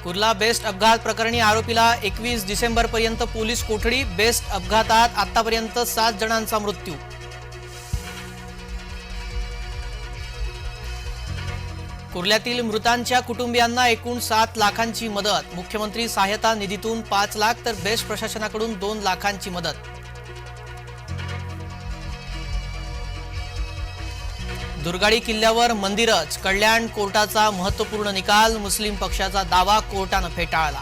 Kurla best अपघात प्रकरणी आरोपीला 21 डिसेंबरपर्यंत पोलीस कोठडी। बेस्ट अपघातात आतापर्यंत 7 जणांचा मृत्यू। कुर्ल्यातील मृतांच्या कुटुंबियांना एकूण 7 लाखांची मदत। मुख्यमंत्री सहायता निधीतून 5 लाख तर बेस्ट प्रशासनाकडून 2 लाखांची मदत। दुर्गाडी किल्ल्यावर मंदिरच, कल्याण कोर्टाचा महत्त्वपूर्ण निकाल। मुस्लिम पक्षाचा दावा कोर्टाने फेटाळला।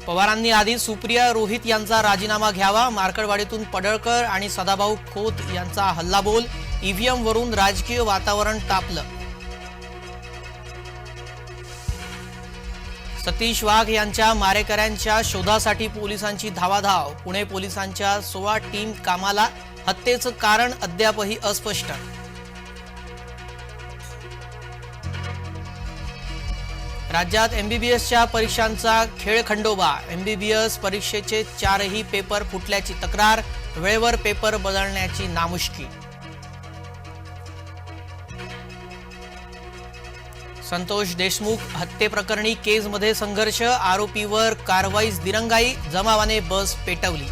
पवारांनी आधी सुप्रिया रोहित यांचा राजीनामा घ्यावा। मार्कडवाडीतून पडळकर आणि सदाभाऊ खोत यांचा हल्लाबोल। ईव्हीएम वरून राजकीय वातावरण तापलं। सतीश वाघ यांच्या मारेकऱ्यांच्या शोधासाठी पोलिसांची धावाधाव। पुणे पोलिसांच्या 16 टीम कामाला। हत्येचं कारण अद्यापही अस्पष्ट। राज्यात एमबीबीएसच्या परीक्षांचा खेळखंडोबा। एमबीबीएस परीक्षेचे 4ही पेपर फुटल्याची तक्रार। वेळेवर पेपर बदलण्याची नामुष्की। संतोष देशमुख हत्येप्रकरणी केजमध्ये संघर्ष। आरोपीवर कारवाईस दिरंगाई। जमावाने बस पेटवली।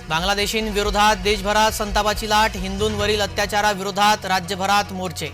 बांगलादेशींविरोधात देशभरात संतापाची लाट। हिंदूंवरील अत्याचाराविरोधात राज्यभरात मोर्चे।